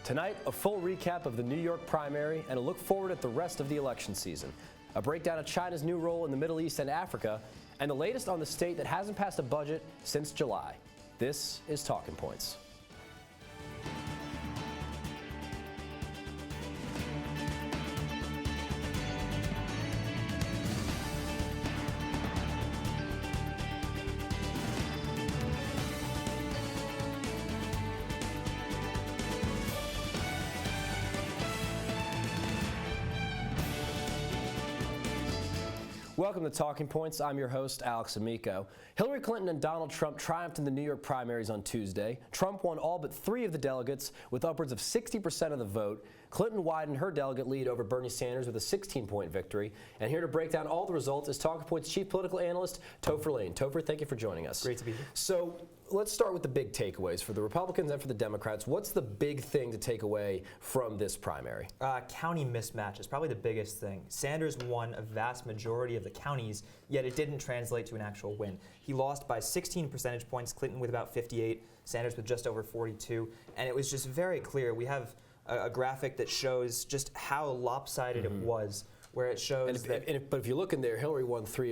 Tonight, a full recap of the New York primary and a look forward at the rest of the election season. A breakdown of China's new role in the Middle East and Africa, and the latest on the state that hasn't passed a budget since July. This is Talking Points. Welcome to Talking Points. I'm your host, Alex Amico. Hillary Clinton and Donald Trump triumphed in the New York primaries on Tuesday. Trump won all but 3 of the delegates with upwards of 60% of the vote. Clinton widened her delegate lead over Bernie Sanders with a 16-point victory. And here to break down all the results is Talking Points chief political analyst, Topher Lane. Topher, thank you for joining us. Great to be here. So let's start with the big takeaways for the Republicans and for the Democrats. What's the big thing to take away from this primary? County mismatch is probably the biggest thing. Sanders won a vast majority of the counties, yet it didn't translate to an actual win. He lost by 16 percentage points, Clinton with about 58, Sanders with just over 42, and it was just very clear. We have a graphic that shows just how lopsided it was, where it shows but if you look in there, Hillary won 4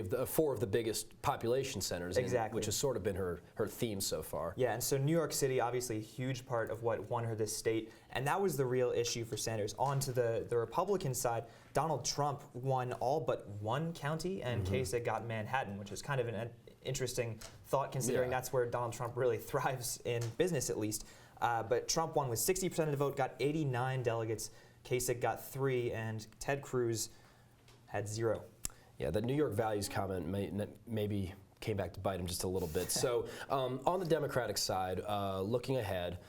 of the biggest population centers, exactly, which has sort of been her theme so far. Yeah, and so New York City, obviously a huge part of what won her this state, and that was the real issue for Sanders. On to the Republican side, Donald Trump won all but 1 county, and Kasich got Manhattan, which is kind of an interesting thought considering that's where Donald Trump really thrives in business, at least. But Trump won with 60% of the vote, got 89 delegates. Kasich got 3, and Ted Cruz had 0. Yeah, the New York values comment maybe came back to bite him just a little bit. So on the Democratic side, looking ahead,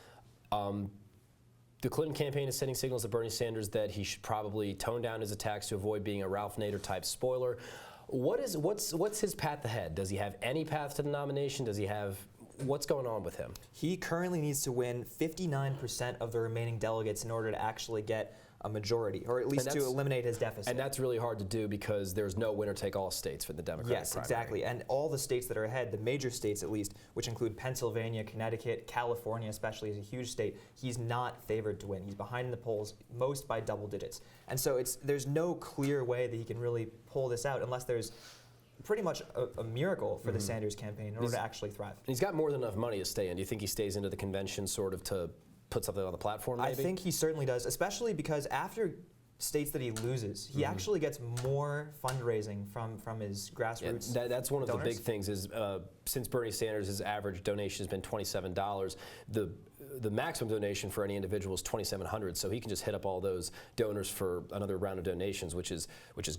the Clinton campaign is sending signals to Bernie Sanders that he should probably tone down his attacks to avoid being a Ralph Nader type spoiler. What's his path ahead? Does he have any path to the nomination? Does he have what's going on with him? He currently needs to win 59% of the remaining delegates in order to actually get a majority, or at least to eliminate his deficit. And that's really hard to do because there's no winner-take-all states for the Democratic primary. Exactly. And all the states that are ahead, the major states at least, which include Pennsylvania, Connecticut, California especially is a huge state, he's not favored to win. He's behind in the polls, most by double digits. And so there's no clear way that he can really pull this out unless there's pretty much a miracle for the Sanders campaign in order to actually thrive. He's got more than enough money to stay in. Do you think he stays into the convention sort of to put something on the platform, maybe? I think he certainly does, especially because after states that he loses, he actually gets more fundraising from his grassroots that's one of donors. the big things is since Bernie Sanders' average donation has been $27, the maximum donation for any individual is $2,700, so he can just hit up all those donors for another round of donations, which is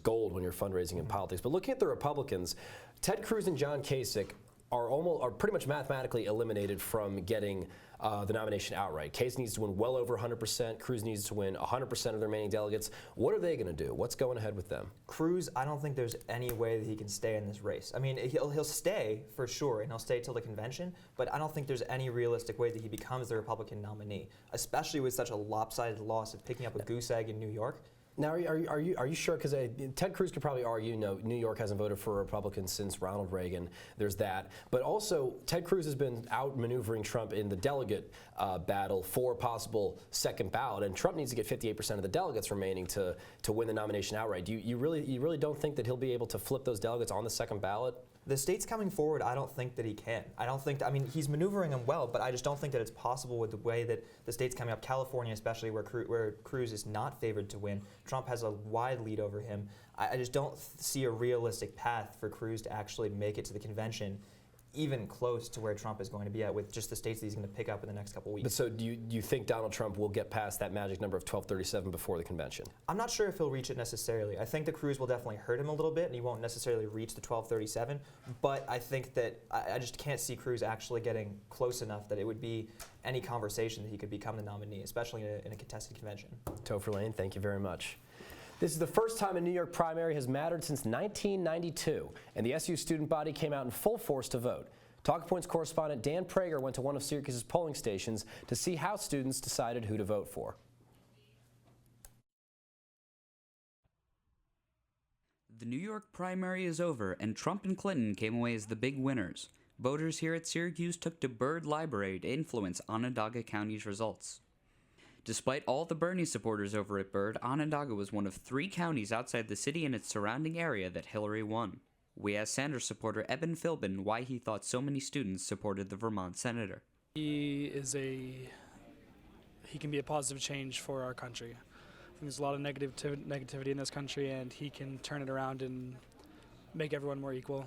gold when you're fundraising in politics. But looking at the Republicans, Ted Cruz and John Kasich are pretty much mathematically eliminated from getting the nomination outright. Kasich needs to win well over 100%. Cruz needs to win 100% of the remaining delegates. What are they going to do? What's going ahead with them? Cruz, I don't think there's any way that he can stay in this race. I mean, he'll stay for sure, and he'll stay till the convention, but I don't think there's any realistic way that he becomes the Republican nominee, especially with such a lopsided loss of picking up a goose egg in New York. Now, are you sure? Because Ted Cruz could probably argue, no, New York hasn't voted for a Republican since Ronald Reagan. There's that. But also, Ted Cruz has been outmaneuvering Trump in the delegate battle for a possible second ballot, and Trump needs to get 58% of the delegates remaining to win the nomination outright. You really don't think that he'll be able to flip those delegates on the second ballot? The states coming forward, I don't think that he can. I mean, he's maneuvering them well, but I just don't think that it's possible with the way that the states coming up, California especially, where Cruz is not favored to win. Trump has a wide lead over him. I just don't see a realistic path for Cruz to actually make it to the convention, even close to where Trump is going to be at with just the states that he's going to pick up in the next couple weeks. But so do you think Donald Trump will get past that magic number of 1237 before the convention? I'm not sure if he'll reach it necessarily. I think the Cruz will definitely hurt him a little bit, and he won't necessarily reach the 1237. But I think that I just can't see Cruz actually getting close enough that it would be any conversation that he could become the nominee, especially in a contested convention. Topher Lane, thank you very much. This is the first time a New York primary has mattered since 1992, and the SU student body came out in full force to vote. Talking Points correspondent Dan Prager went to one of Syracuse's polling stations to see how students decided who to vote for. The New York primary is over, and Trump and Clinton came away as the big winners. Voters here at Syracuse took to Byrd Library to influence Onondaga County's results. Despite all the Bernie supporters over at Byrd, Onondaga was one of 3 counties outside the city and its surrounding area that Hillary won. We asked Sanders supporter Eben Philbin why he thought so many students supported the Vermont senator. He can be a positive change for our country. I think there's a lot of negativity in this country, and he can turn it around and make everyone more equal.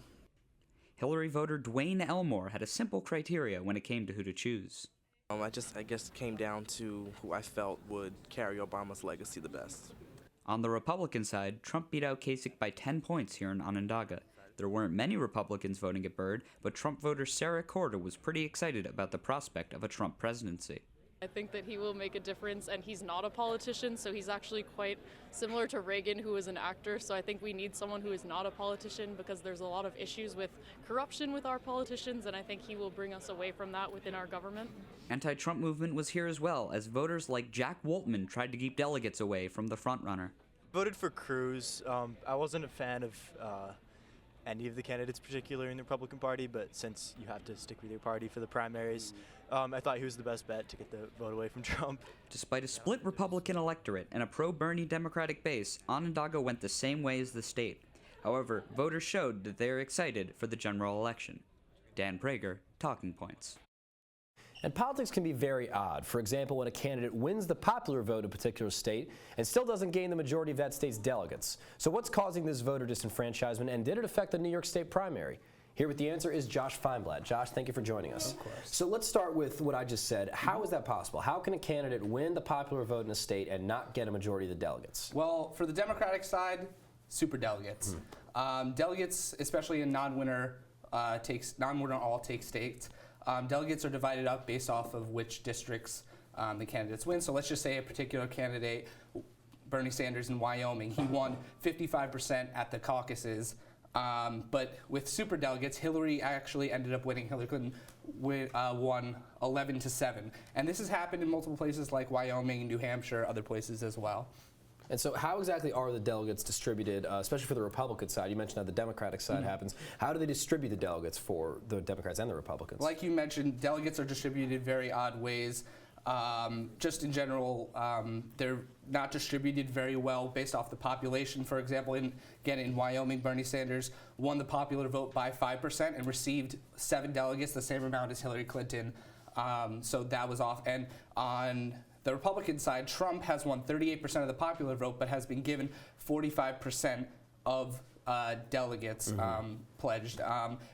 Hillary voter Dwayne Elmore had a simple criteria when it came to who to choose. I guess it came down to who I felt would carry Obama's legacy the best. On the Republican side, Trump beat out Kasich by 10 points here in Onondaga. There weren't many Republicans voting at Byrd, but Trump voter Sarah CORDA was pretty excited about the prospect of a Trump presidency. I think that he will make a difference, and he's not a politician, so he's actually quite similar to Reagan, who was an actor. So I think we need someone who is not a politician, because there's a lot of issues with corruption with our politicians, and I think he will bring us away from that within our government. Anti-Trump movement was here as well, as voters like Jack WOLTMAN tried to keep delegates away from the frontrunner. Voted for Cruz. I wasn't a fan of any of the candidates, particularly in the Republican Party, but since you have to stick with your party for the primaries, I thought he was the best bet to get the vote away from Trump. Despite a split Republican electorate and a pro-Bernie Democratic base, Onondaga went the same way as the state. However, voters showed that they are excited for the general election. Dan Prager, Talking Points. And politics can be very odd. For example, when a candidate wins the popular vote in a particular state and still doesn't gain the majority of that state's delegates. So what's causing this voter disenfranchisement, and did it affect the New York State primary? Here with the answer is Josh Feinblatt. Josh, thank you for joining us. Of course. So let's start with what I just said. How is that possible? How can a candidate win the popular vote in a state and not get a majority of the delegates? Well, for the Democratic side, superdelegates. Delegates, especially in non-winner all-take states, delegates are divided up based off of which districts the candidates win. So let's just say a particular candidate, Bernie Sanders in Wyoming, he won 55% at the caucuses. But with superdelegates, Hillary actually ended up winning. Hillary Clinton won 11-7. And this has happened in multiple places like Wyoming, New Hampshire, other places as well. And so how exactly are the delegates distributed, especially for the Republican side? You mentioned how the Democratic side happens. How do they distribute the delegates for the Democrats and the Republicans? Like you mentioned, delegates are distributed very odd ways. Just in general, they're not distributed very well based off the population. For example, in Wyoming, Bernie Sanders won the popular vote by 5% and received 7 delegates, the same amount as Hillary Clinton. So that was off. And on the Republican side, Trump has won 38% of the popular vote, but has been given 45% of delegates pledged.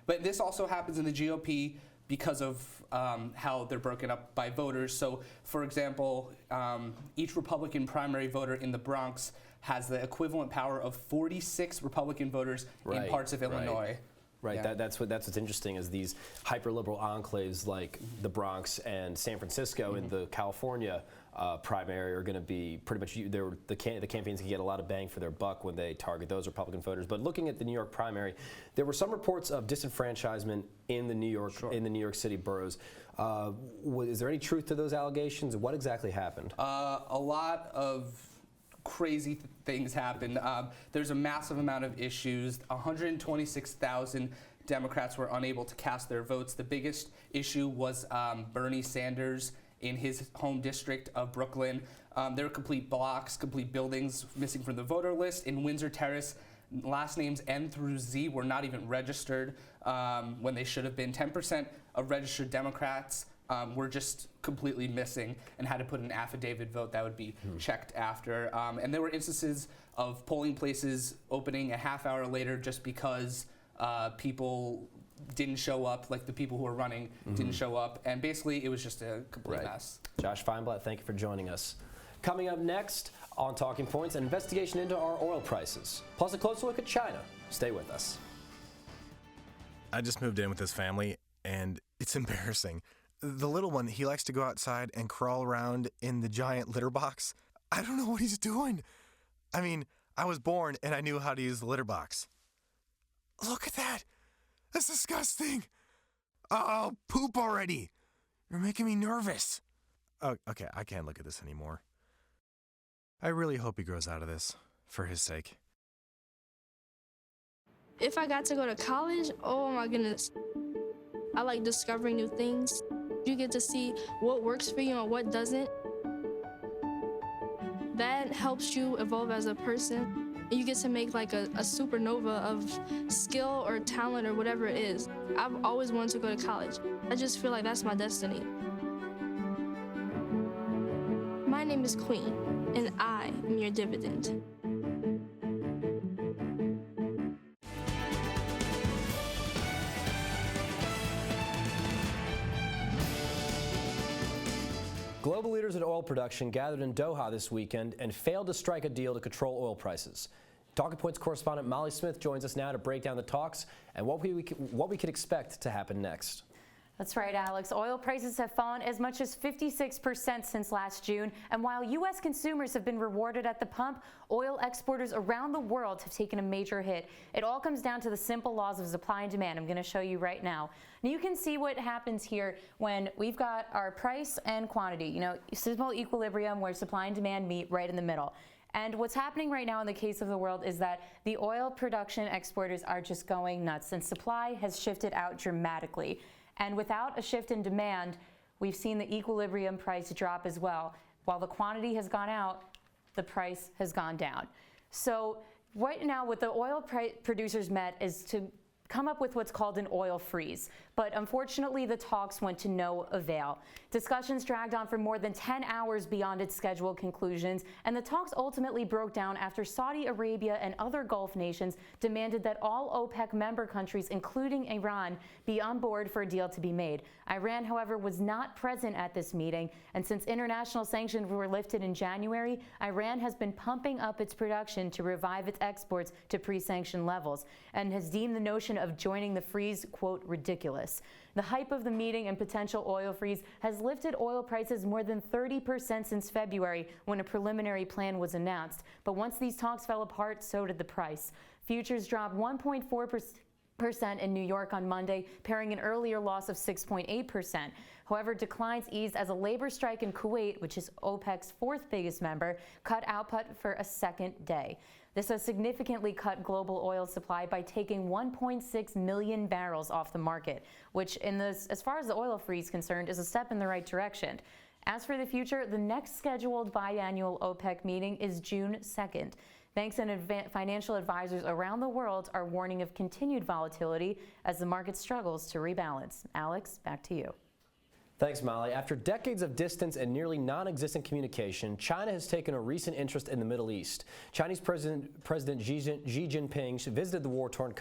But this also happens in the GOP because of how they're broken up by voters. So, for example, each Republican primary voter in the Bronx has the equivalent power of 46 Republican voters in parts of Illinois. Right, Yeah. that's what's interesting is these hyper-liberal enclaves like the Bronx and San Francisco in the California primary are going to be pretty much, the campaigns can get a lot of bang for their buck when they target those Republican voters. But looking at the New York primary, there were some reports of disenfranchisement in the New York City boroughs. Is there any truth to those allegations? What exactly happened? A lot of crazy things happened. There's a massive amount of issues. 126,000 Democrats were unable to cast their votes. The biggest issue was Bernie Sanders in his home district of Brooklyn. There were complete blocks, complete buildings missing from the voter list. In Windsor Terrace, last names N through Z were not even registered when they should have been. 10% of registered Democrats were just completely missing and had to put an affidavit vote that would be checked after. And there were instances of polling places opening a half hour later just because people didn't show up, like the people who were running didn't show up. And basically, it was just a complete mess. Josh Feinblatt, thank you for joining us. Coming up next on Talking Points, an investigation into our oil prices, plus a closer look at China. Stay with us. I just moved in with his family, and it's embarrassing. The little one, he likes to go outside and crawl around in the giant litter box. I don't know what he's doing. I mean, I was born and I knew how to use the litter box. Look at that. That's disgusting. Oh, poop already. You're making me nervous. Oh, okay, I can't look at this anymore. I really hope he grows out of this, for his sake. If I got to go to college, oh my goodness. I like discovering new things. You get to see what works for you and what doesn't. That helps you evolve as a person. You get to make like a supernova of skill or talent or whatever it is. I've always wanted to go to college. I just feel like that's my destiny. My name is Queen, and I am your dividend. Global leaders in oil production gathered in Doha this weekend and failed to strike a deal to control oil prices. Talking Points correspondent Molly Smith joins us now to break down the talks and what we could expect to happen next. That's right, Alex. Oil prices have fallen as much as 56% since last June. And while U.S. consumers have been rewarded at the pump, oil exporters around the world have taken a major hit. It all comes down to the simple laws of supply and demand. I'm going to show you right now. And you can see what happens here when we've got our price and quantity. You know, simple equilibrium where supply and demand meet right in the middle. And what's happening right now in the case of the world is that the oil production exporters are just going nuts, and supply has shifted out dramatically. And without a shift in demand, we've seen the equilibrium price drop as well. While the quantity has gone out, the price has gone down. So right now what the oil producers met is to come up with what's called an oil freeze. But unfortunately, the talks went to no avail. Discussions dragged on for more than 10 hours beyond its scheduled conclusions, and the talks ultimately broke down after Saudi Arabia and other Gulf nations demanded that all OPEC member countries, including Iran, be on board for a deal to be made. Iran, however, was not present at this meeting, and since international sanctions were lifted in January, Iran has been pumping up its production to revive its exports to pre-sanction levels, and has deemed the notion of joining the freeze, quote, ridiculous. The hype of the meeting and potential oil freeze has lifted oil prices more than 30% since February, when a preliminary plan was announced. But once these talks fell apart, so did the price. Futures dropped 1.4% in New York on Monday, pairing an earlier loss of 6.8%. However, declines eased as a labor strike in Kuwait, which is OPEC's fourth biggest member, cut output for a second day. This has significantly cut global oil supply by taking 1.6 million barrels off the market, which, as far as the oil freeze is concerned, is a step in the right direction. As for the future, the next scheduled biannual OPEC meeting is June 2nd. Banks and financial advisors around the world are warning of continued volatility as the market struggles to rebalance. Alex, back to you. Thanks, Molly. After decades of distance and nearly non-existent communication, China has taken a recent interest in the Middle East. Chinese President Xi Jinping visited the war-torn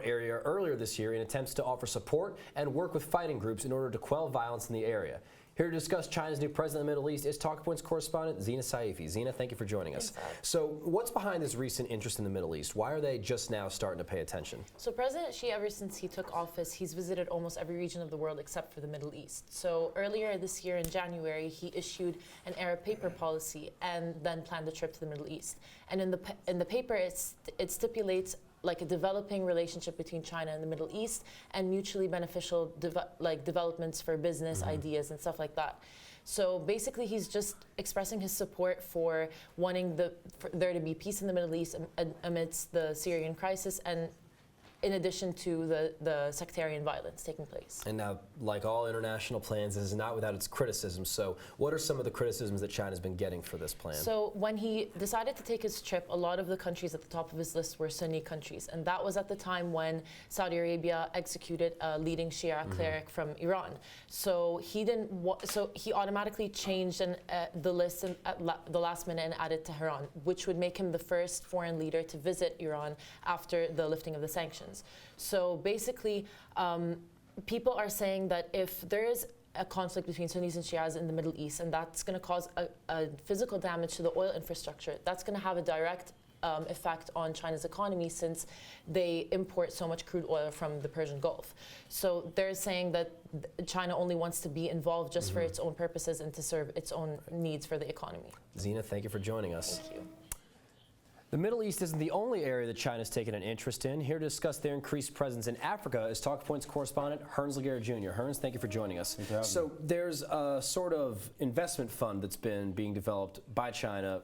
area earlier this year in attempts to offer support and work with fighting groups in order to quell violence in the area. Here to discuss China's new president of the Middle East is Talking Points correspondent Zina Saifi. Zina, thank you for joining us. So what's behind this recent interest in the Middle East? Why are they just now starting to pay attention? So President Xi, ever since he took office, he's visited almost every region of the world except for the Middle East. So earlier this year in January, he issued an Arab paper policy and then planned a trip to the Middle East. And in the paper, it stipulates like a developing relationship between China and the Middle East and mutually beneficial developments for business ideas and stuff like that. So basically he's just expressing his support for wanting for there to be peace in the Middle East amidst the Syrian crisis, and in addition to the sectarian violence taking place. And now, like all international plans, this is not without its criticisms. So what are some of the criticisms that China's been getting for this plan? So when he decided to take his trip, a lot of the countries at the top of his list were Sunni countries. And that was at the time when Saudi Arabia executed a leading Shia cleric from Iran. So he he automatically changed the list at the last minute and added Tehran, which would make him the first foreign leader to visit Iran after the lifting of the sanctions. So basically, people are saying that if there is a conflict between Sunnis and Shias in the Middle East, and that's going to cause a physical damage to the oil infrastructure, that's going to have a direct effect on China's economy, since they import so much crude oil from the Persian Gulf. So they're saying that China only wants to be involved just for its own purposes and to serve its own needs for the economy. Zina, thank you for joining us. Thank you. The Middle East isn't the only area that China's taken an interest in. Here to discuss their increased presence in Africa is Talking Points correspondent HERNZ LAGUERRE Jr. HERNZ, thank you for joining us. So there's a sort of investment fund that's been being developed by China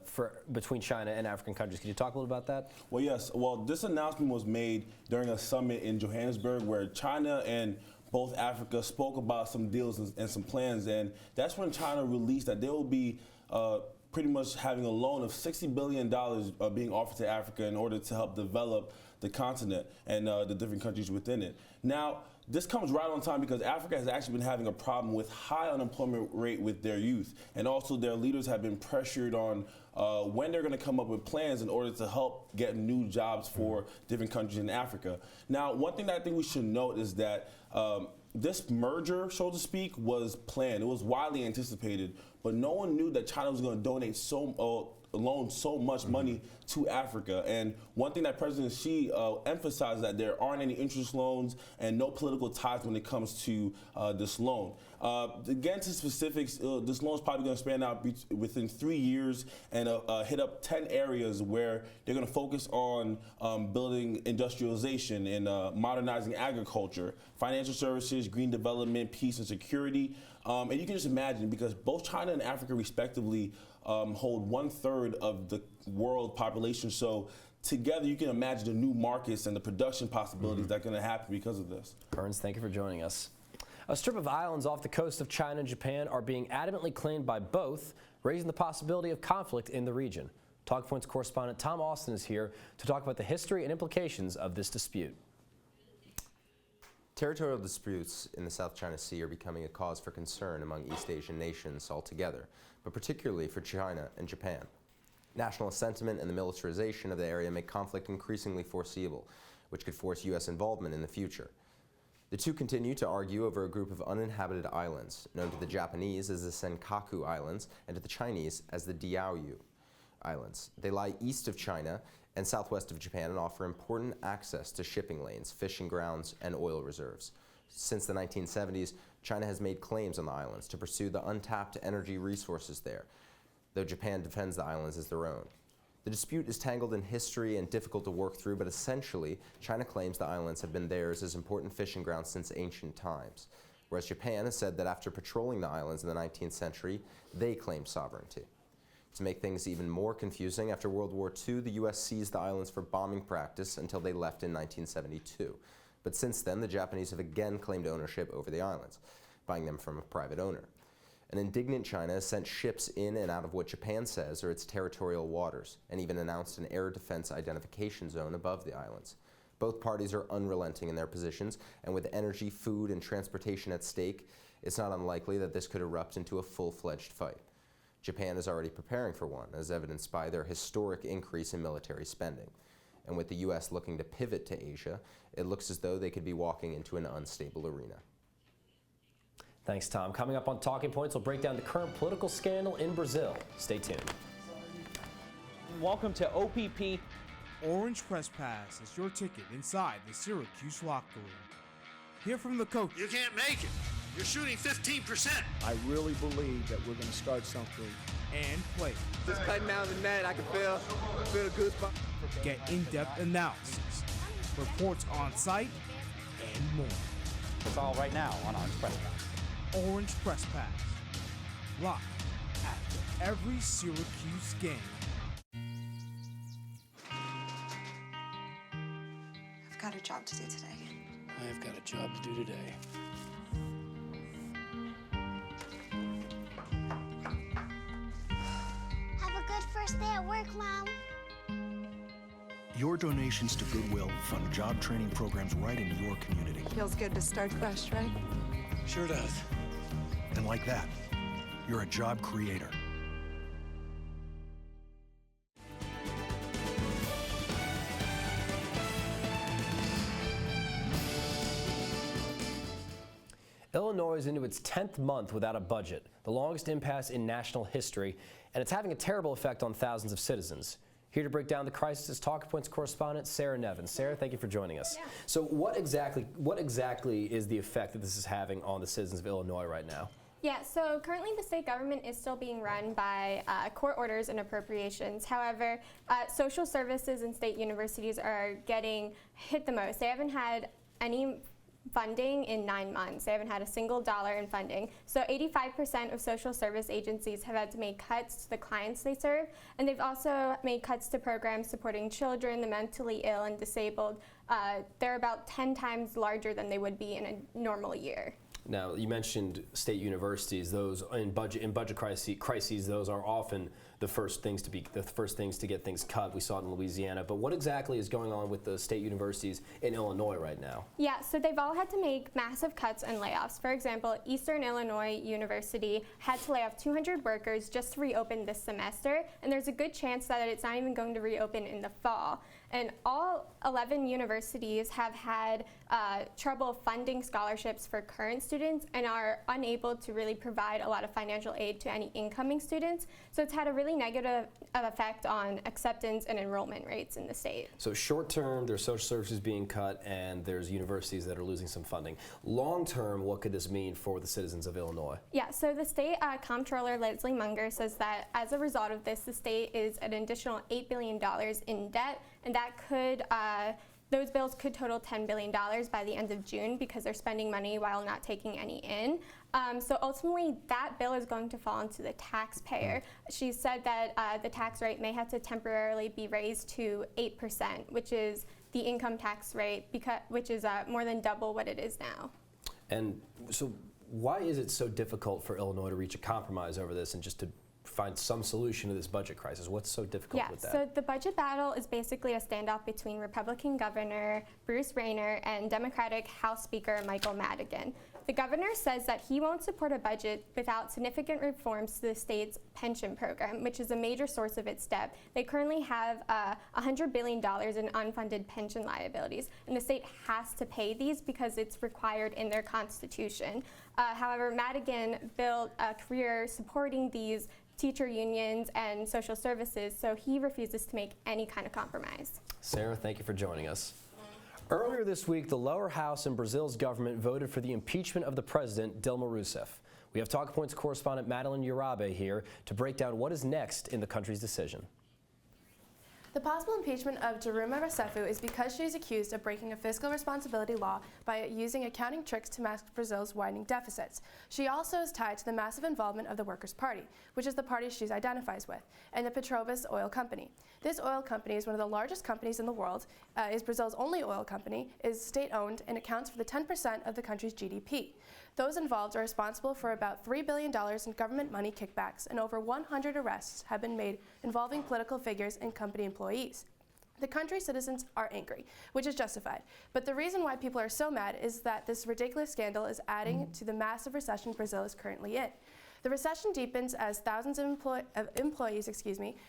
between China and African countries. Can you talk a little about that? Well, yes. Well, this announcement was made during a summit in Johannesburg where China and both Africa spoke about some deals and some plans, and that's when China released that there will be pretty much having a loan of $60 billion being offered to Africa in order to help develop the continent and the different countries within it. Now, this comes right on time because Africa has actually been having a problem with high unemployment rate with their youth, and also their leaders have been pressured on when they're going to come up with plans in order to help get new jobs for different countries in Africa. Now, one thing that I think we should note is that this merger, so to speak, was planned. It was widely anticipated, but no one knew that China was going to donate loan so much money to Africa. And one thing that President Xi emphasized that there aren't any interest loans and no political ties when it comes to this loan. Again, to specifics, this loan is probably going to span out within 3 years and hit up 10 areas where they're going to focus on building industrialization and modernizing agriculture, financial services, green development, peace and security. And you can just imagine, because both China and Africa respectively hold 1/3 of the world population. So together you can imagine the new markets and the production possibilities that are going to happen because of this. HERNZ, thank you for joining us. A strip of islands off the coast of China and Japan are being adamantly claimed by both, raising the possibility of conflict in the region. Talking Points correspondent Tom Austin is here to talk about the history and implications of this dispute. Territorial disputes in the South China Sea are becoming a cause for concern among East Asian nations altogether, but particularly for China and Japan. Nationalist sentiment and the militarization of the area make conflict increasingly foreseeable, which could force U.S. involvement in the future. The two continue to argue over a group of uninhabited islands, known to the Japanese as the Senkaku Islands and to the Chinese as the Diaoyu Islands. They lie east of China and southwest of Japan and offer important access to shipping lanes, fishing grounds, and oil reserves. Since the 1970s, China has made claims on the islands to pursue the untapped energy resources there, though Japan defends the islands as their own. The dispute is tangled in history and difficult to work through, but essentially, China claims the islands have been theirs as important fishing grounds since ancient times, whereas Japan has said that after patrolling the islands in the 19th century, they claim sovereignty. To make things even more confusing, after World War II, the U.S. seized the islands for bombing practice until they left in 1972. But since then, the Japanese have again claimed ownership over the islands, buying them from a private owner. An indignant China has sent ships in and out of what Japan says are its territorial waters, and even announced an air defense identification zone above the islands. Both parties are unrelenting in their positions, and with energy, food, and transportation at stake, it's not unlikely that this could erupt into a full-fledged fight. Japan is already preparing for one, as evidenced by their historic increase in military spending. And with the U.S. looking to pivot to Asia, it looks as though they could be walking into an unstable arena. Thanks, Tom. Coming up on Talking Points, we'll break down the current political scandal in Brazil. Stay tuned. Welcome to OPP. Orange Press Pass is your ticket inside the Syracuse locker room. Hear from the coach. You can't make it. You're shooting 15%. I really believe that we're going to start something and play. Just cutting down the net, I can feel the good spot. Get in-depth analysis, reports on site, and more. It's all right now on Orange Press Pass. Orange Press Pass. Live after every Syracuse game. I've got a job to do today. I've got a job to do today. Have a good first day at work, Mom. Your donations to Goodwill fund job training programs right in your community. Feels good to start fresh, right? Sure does. And like that, you're a job creator. Illinois is into its 10th month without a budget, the longest impasse in national history, and it's having a terrible effect on thousands of citizens. Here to break down the crisis is Talking Points correspondent Sarah Nevin. Sarah, thank you for joining us. Yeah. So what exactly is the effect that this is having on the citizens of Illinois right now? Yeah, so currently the state government is still being run by court orders and appropriations. However, social services and state universities are getting hit the most. They haven't had any funding in 9 months. They haven't had a single dollar in funding. So 85% of social service agencies have had to make cuts to the clients they serve, and they've also made cuts to programs supporting children, the mentally ill, and disabled. They're about 10 times larger than they would be in a normal year. Now, you mentioned state universities. Those in budget crises, those are often the first things to get things cut. We saw it in Louisiana. But what exactly is going on with the state universities in Illinois right now? Yeah, so they've all had to make massive cuts and layoffs. For example, Eastern Illinois University had to lay off 200 workers just to reopen this semester, and there's a good chance that it's not even going to reopen in the fall. And all 11 universities have had trouble funding scholarships for current students and are unable to really provide a lot of financial aid to any incoming students. So it's had a really negative effect on acceptance and enrollment rates in the state. So short term, there's social services being cut and there's universities that are losing some funding. Long term, what could this mean for the citizens of Illinois? Yeah, so the state comptroller Leslie Munger says that as a result of this, the state is an additional $8 billion in debt, and that could those bills could total $10 billion by the end of June because they're spending money while not taking any in. So ultimately, that bill is going to fall onto the taxpayer. She said that the tax rate may have to temporarily be raised to 8%, which is the income tax rate, which is more than double what it is now. And so why is it so difficult for Illinois to reach a compromise over this and just to find some solution to this budget crisis? What's so difficult with that? So the budget battle is basically a standoff between Republican Governor Bruce Rayner and Democratic House Speaker Michael Madigan. The governor says that he won't support a budget without significant reforms to the state's pension program, which is a major source of its debt. They currently have $100 billion in unfunded pension liabilities, and the state has to pay these because it's required in their constitution. However, Madigan built a career supporting these teacher unions and social services, so he refuses to make any kind of compromise. Sarah, thank you for joining us. Earlier this week, the lower house in Brazil's government voted for the impeachment of the president, Dilma Rousseff. We have Talk Point's correspondent Madeline Urabe here to break down what is next in the country's decision. The possible impeachment of Dilma Rousseff is because she is accused of breaking a fiscal responsibility law by using accounting tricks to mask Brazil's widening deficits. She also is tied to the massive involvement of the Workers' Party, which is the party she identifies with, and the Petrobras oil company. This oil company is one of the largest companies in the world, is Brazil's only oil company, is state-owned, and accounts for the 10% of the country's GDP. Those involved are responsible for about $3 billion in government money kickbacks, and over 100 arrests have been made involving political figures and company employees. The country's citizens are angry, which is justified. But the reason why people are so mad is that this ridiculous scandal is adding to the massive recession Brazil is currently in. The recession deepens as thousands of employees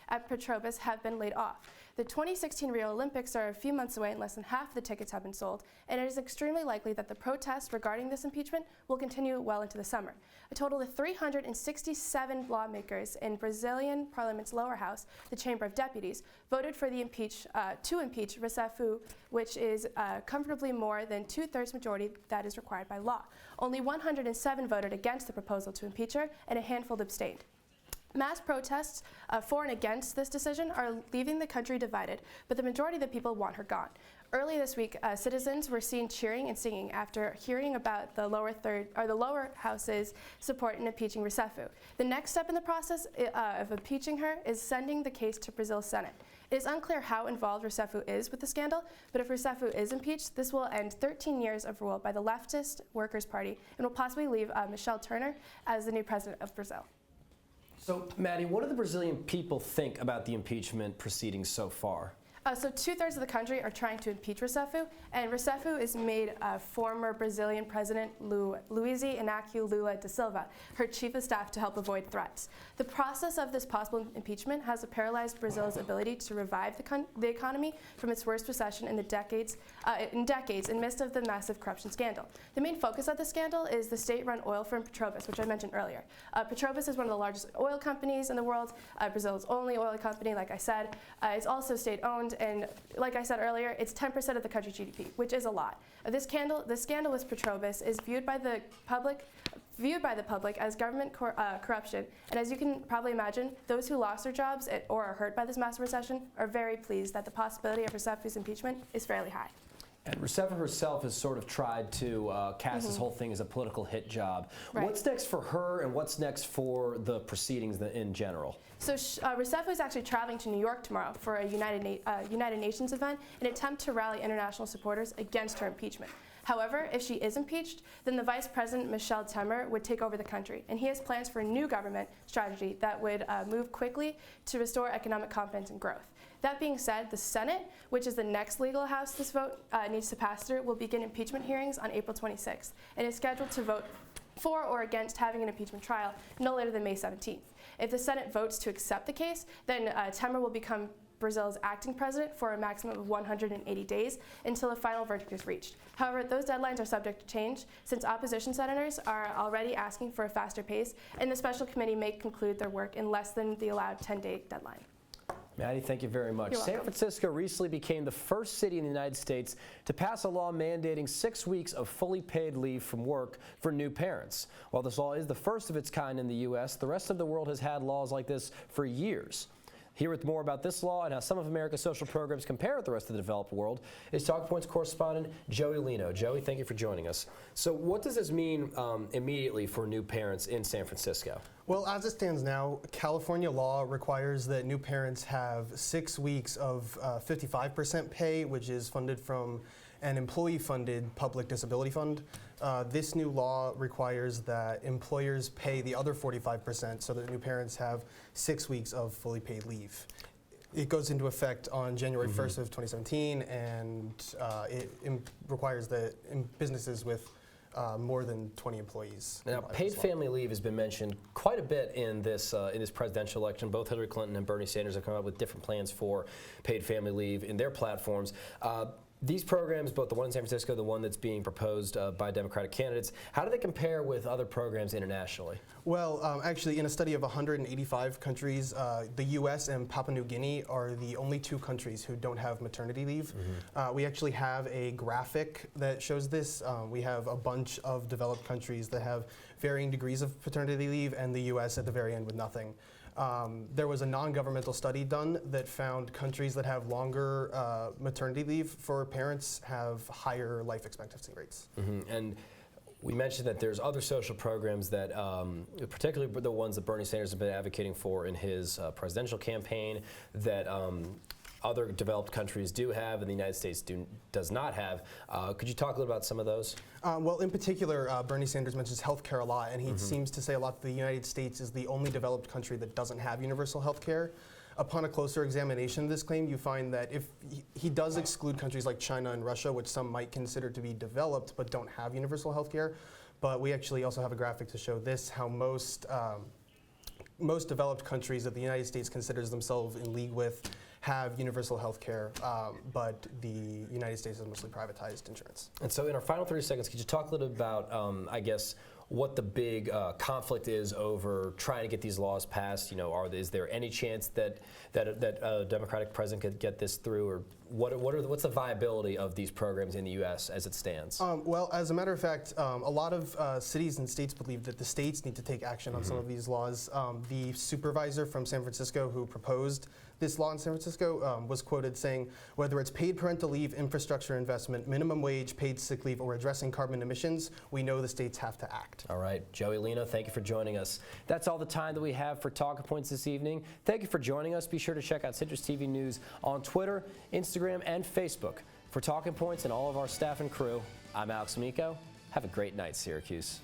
at Petrobras have been laid off. The 2016 Rio Olympics are a few months away and less than half the tickets have been sold, and it is extremely likely that the protests regarding this impeachment will continue well into the summer. A total of 367 lawmakers in Brazilian Parliament's lower house, the Chamber of Deputies, voted for the to impeach Rousseff, which is comfortably more than 2/3 majority that is required by law. Only 107 voted against the proposal to impeach her, and a handful abstained. Mass protests for and against this decision are leaving the country divided, but the majority of the people want her gone. Early this week, citizens were seen cheering and singing after hearing about the lower house's support in impeaching Rousseff. The next step in the process of impeaching her is sending the case to Brazil's Senate. It is unclear how involved Rousseff is with the scandal, but if Rousseff is impeached, this will end 13 years of rule by the leftist Workers' Party and will possibly leave Michel Temer as the new president of Brazil. So, Maddie, what do the Brazilian people think about the impeachment proceedings so far? So 2/3 of the country are trying to impeach Rousseff, and Rousseff is made former Brazilian President Luiz Inácio Lula da Silva her chief of staff to help avoid threats. The process of this possible impeachment has paralyzed Brazil's ability to revive the economy from its worst recession in decades in midst of the massive corruption scandal. The main focus of the scandal is the state-run oil firm Petrobras, which I mentioned earlier. Petrobras is one of the largest oil companies in the world, Brazil's only oil company, like I said. It's also state-owned, and like I said earlier, it's 10% of the country's GDP, which is a lot. The scandal with Petrobras is viewed by the public as government corruption, and as you can probably imagine, those who lost their jobs or are hurt by this massive recession are very pleased that the possibility of Rousseff's impeachment is fairly high. And Rousseff herself has sort of tried to cast this whole thing as a political hit job. Right. What's next for her, and what's next for the proceedings in general? So Rousseff is actually traveling to New York tomorrow for a United Nations event in an attempt to rally international supporters against her impeachment. However, if she is impeached, then the Vice President, Michel Temer, would take over the country, and he has plans for a new government strategy that would move quickly to restore economic confidence and growth. That being said, the Senate, which is the next legal house this vote needs to pass through, will begin impeachment hearings on April 26th and is scheduled to vote for or against having an impeachment trial no later than May 17th. If the Senate votes to accept the case, then Temer will become Brazil's acting president for a maximum of 180 days until a final verdict is reached. However, those deadlines are subject to change since opposition senators are already asking for a faster pace, and the special committee may conclude their work in less than the allowed 10-day deadline. Maddie, thank you very much. You're San welcome. Francisco recently became the first city in the United States to pass a law mandating 6 weeks of fully paid leave from work for new parents. While this law is the first of its kind in the U.S., the rest of the world has had laws like this for years. Here with more about this law and how some of America's social programs compare with the rest of the developed world is Talking Points correspondent Joey Lino. Joey, thank you for joining us. So what does this mean immediately for new parents in San Francisco? Well, as it stands now, California law requires that new parents have 6 weeks of 55% pay, which is funded from an employee-funded public disability fund. This new law requires that employers pay the other 45% so that new parents have 6 weeks of fully paid leave. It goes into effect on January 1st of 2017, and it requires that businesses with more than 20 employees. Now, paid family leave has been mentioned quite a bit in this presidential election. Both Hillary Clinton and Bernie Sanders have come up with different plans for paid family leave in their platforms. These programs, both the one in San Francisco, the one that's being proposed by Democratic candidates, how do they compare with other programs internationally? Well, actually, in a study of 185 countries, the U.S. and Papua New Guinea are the only 2 countries who don't have maternity leave. We actually have a graphic that shows this. We have a bunch of developed countries that have varying degrees of paternity leave, and the U.S. at the very end with nothing. There was a non-governmental study done that found countries that have longer maternity leave for parents have higher life expectancy rates. And we mentioned that there's other social programs that, particularly the ones that Bernie Sanders has been advocating for in his presidential campaign, that other developed countries do have and the United States does not have. Could you talk a little about some of those? Well, in particular, Bernie Sanders mentions health care a lot, and he seems to say a lot that the United States is the only developed country that doesn't have universal health care. Upon a closer examination of this claim, you find that if he does exclude countries like China and Russia, which some might consider to be developed but don't have universal health care, but we actually also have a graphic to show this, how most developed countries that the United States considers themselves in league with have universal health care, but the United States has mostly privatized insurance. And so in our final 30 seconds, could you talk a little bit about, I guess, what the big conflict is over trying to get these laws passed? You know, is there any chance that a Democratic president could get this through, or what's the viability of these programs in the U.S. as it stands? Well, as a matter of fact, a lot of cities and states believe that the states need to take action on some of these laws. The supervisor from San Francisco who proposed this law in San Francisco was quoted saying, whether it's paid parental leave, infrastructure investment, minimum wage, paid sick leave, or addressing carbon emissions, we know the states have to act. All right, Joey Lino, thank you for joining us. That's all the time that we have for Talking Points this evening. Thank you for joining us. Be sure to check out CitrusTV News on Twitter, Instagram, and Facebook. For Talking Points and all of our staff and crew, I'm Alex Amico. Have a great night, Syracuse.